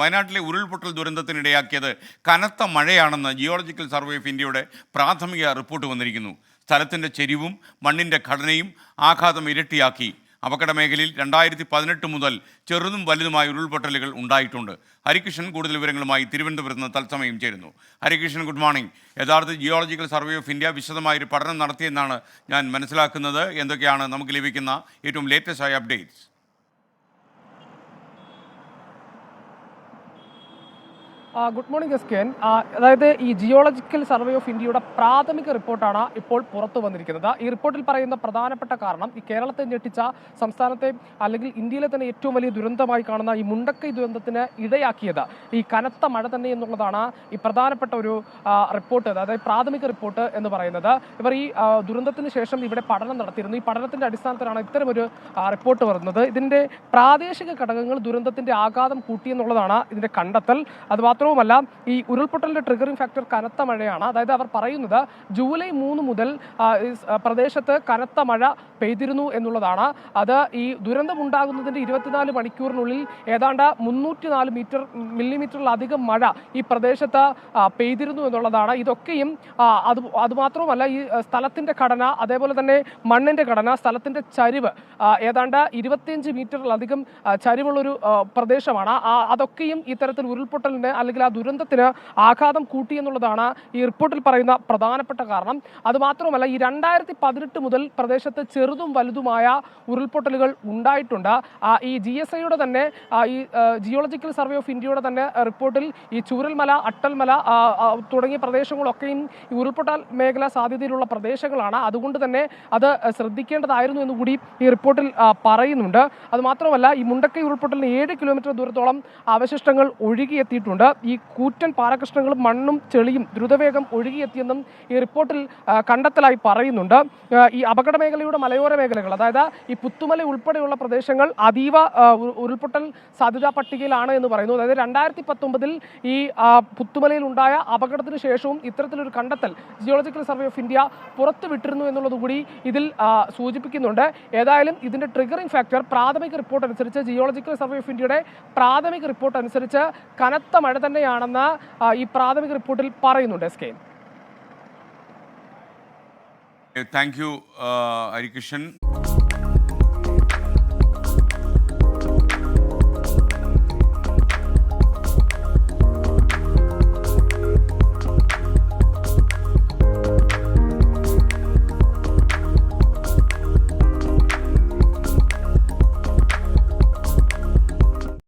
വയനാട്ടിലെ ഉരുൾപൊട്ടൽ ദുരന്തത്തിനിടയാക്കിയത് കനത്ത മഴയാണെന്ന് ജിയോളജിക്കൽ സർവേ ഓഫ് ഇന്ത്യയുടെ പ്രാഥമിക റിപ്പോർട്ട് വന്നിരിക്കുന്നു. സ്ഥലത്തിൻ്റെ ചെരിവും മണ്ണിൻ്റെ ഘടനയും ആഘാതം ഇരട്ടിയാക്കി. അപകട മേഖലയിൽ 2018 മുതൽ ചെറുതും വലുതുമായ ഉരുൾപൊട്ടലുകൾ ഉണ്ടായിട്ടുണ്ട്. ഹരികൃഷ്ണൻ കൂടുതൽ വിവരങ്ങളുമായി തിരുവനന്തപുരത്ത് നിന്ന് തത്സമയം ചേരുന്നു. Harikrishnan, good morning. യഥാർത്ഥ ജിയോളജിക്കൽ സർവേ ഓഫ് ഇന്ത്യ വിശദമായൊരു പഠനം നടത്തിയെന്നാണ് ഞാൻ മനസ്സിലാക്കുന്നത്. എന്തൊക്കെയാണ് നമുക്ക് ലഭിക്കുന്ന ഏറ്റവും ലേറ്റസ്റ്റ് ആയ അപ്ഡേറ്റ്സ്? Good morning എസ്കേൻ. അതായത് ഈ ജിയോളജിക്കൽ സർവേ ഓഫ് ഇന്ത്യയുടെ പ്രാഥമിക റിപ്പോർട്ടാണ് ഇപ്പോൾ പുറത്തു വന്നിരിക്കുന്നത്. ഈ റിപ്പോർട്ടിൽ പറയുന്ന പ്രധാനപ്പെട്ട കാരണം ഈ കേരളത്തെ ഞെട്ടിച്ച, സംസ്ഥാനത്തെ അല്ലെങ്കിൽ ഇന്ത്യയിലെ തന്നെ ഏറ്റവും വലിയ ദുരന്തമായി കാണുന്ന ഈ മുണ്ടക്കൈ ദുരന്തത്തിന് ഇടയാക്കിയത് ഈ കനത്ത മഴ തന്നെ എന്നുള്ളതാണ് ഈ പ്രധാനപ്പെട്ട ഒരു റിപ്പോർട്ട്, അതായത് പ്രാഥമിക റിപ്പോർട്ട് എന്ന് പറയുന്നത്. ഇവർ ഈ ദുരന്തത്തിന് ശേഷം ഇവിടെ പഠനം നടത്തിയിരുന്നു. ഈ പഠനത്തിന്റെ അടിസ്ഥാനത്തിലാണ് ഇത്തരമൊരു റിപ്പോർട്ട് വരുന്നത്. ഇതിന്റെ പ്രാദേശിക ഘടകങ്ങൾ ദുരന്തത്തിന്റെ ആഘാതം കൂട്ടിയെന്നുള്ളതാണ് ഇതിന്റെ കണ്ടെത്തൽ. അത് മാത്രമല്ല, ഈ ഉരുൾപൊട്ടലിന്റെ ട്രിഗറിംഗ് ഫാക്ടർ കനത്ത മഴയാണ്. അതായത് അവർ പറയുന്നത് ജൂലൈ 3 മുതൽ പ്രദേശത്ത് കനത്ത മഴ പെയ്തിരുന്നു എന്നുള്ളതാണ്. അത് ഈ ദുരന്തമുണ്ടാകുന്നതിന്റെ 24 മണിക്കൂറിനുള്ളിൽ ഏതാണ്ട് 304 മില്ലിമീറ്ററിലധികം മഴ ഈ പ്രദേശത്ത് പെയ്തിരുന്നു എന്നുള്ളതാണ്. ഇതൊക്കെയും അതുമാത്രവുമല്ല, ഈ സ്ഥലത്തിന്റെ ഘടന, അതേപോലെ തന്നെ മണ്ണിന്റെ ഘടന, സ്ഥലത്തിന്റെ ചരിവ്, ഏതാണ്ട് 25 മീറ്ററിലധികം ചരിവുള്ളൊരു പ്രദേശമാണ്. അതൊക്കെയും ഇത്തരത്തിൽ ഉരുൾപൊട്ടലിന് അല്ലെങ്കിൽ ആ ദുരന്തത്തിന് ആഘാതം കൂട്ടി എന്നുള്ളതാണ് ഈ റിപ്പോർട്ടിൽ പറയുന്ന പ്രധാനപ്പെട്ട കാരണം. അതുമാത്രമല്ല, ഈ 2018 മുതൽ പ്രദേശത്ത് ചെറുതും വലുതുമായ ഉരുൾപൊട്ടലുകൾ ഉണ്ടായിട്ടുണ്ട്. ഈ GSIയുടെ തന്നെ, ഈ ജിയോളജിക്കൽ സർവേ ഓഫ് ഇന്ത്യയുടെ തന്നെ റിപ്പോർട്ടിൽ ഈ ചൂരൽമല, അട്ടൽമല തുടങ്ങിയ പ്രദേശങ്ങളൊക്കെയും ഈ ഉരുൾപൊട്ടൽ മേഖല സാധ്യതയിലുള്ള പ്രദേശങ്ങളാണ്. അതുകൊണ്ട് തന്നെ അത് ശ്രദ്ധിക്കേണ്ടതായിരുന്നു എന്നുകൂടി ഈ റിപ്പോർട്ടിൽ പറയുന്നുണ്ട്. അതുമാത്രമല്ല, ഈ മുണ്ടക്കൈ ഉരുൾപൊട്ടലിന് 7 കിലോമീറ്റർ ദൂരത്തോളം അവശിഷ്ടങ്ങൾ ഒഴുകിയെത്തിയിട്ടുണ്ട്. ഈ കൂറ്റൻ പാറകഷ്ണങ്ങളും മണ്ണും ചെളിയും ദ്രുതവേഗം ഒഴുകിയെത്തിയെന്നും ഈ റിപ്പോർട്ടിൽ കണ്ടെത്തലായി പറയുന്നുണ്ട്. ഈ അപകട മേഖലയുടെ മലയോര മേഖലകൾ, അതായത് ഈ പുത്തുമല ഉൾപ്പെടെയുള്ള പ്രദേശങ്ങൾ അതീവ ഉരുൾപൊട്ടൽ സാധ്യതാ പട്ടികയിലാണ് എന്ന് പറയുന്നു. അതായത് 2019 ഈ പുത്തുമലയിൽ ഉണ്ടായ അപകടത്തിന് ശേഷവും ഇത്തരത്തിലൊരു കണ്ടെത്തൽ ജിയോളജിക്കൽ സർവേ ഓഫ് ഇന്ത്യ പുറത്തുവിട്ടിരുന്നു എന്നുള്ളത് കൂടി ഇതിൽ സൂചിപ്പിക്കുന്നുണ്ട്. ഏതായാലും ഇതിന്റെ ട്രിഗറിംഗ് ഫാക്ടർ പ്രാഥമിക റിപ്പോർട്ട് അനുസരിച്ച്, ജിയോളജിക്കൽ സർവേ ഓഫ് ഇന്ത്യയുടെ പ്രാഥമിക റിപ്പോർട്ട് അനുസരിച്ച് കനത്ത മഴ തന്നെയാണെന്ന് ഈ പ്രാഥമിക റിപ്പോർട്ടിൽ പറയുന്നുണ്ട്. S K, thank you Harikrishnan.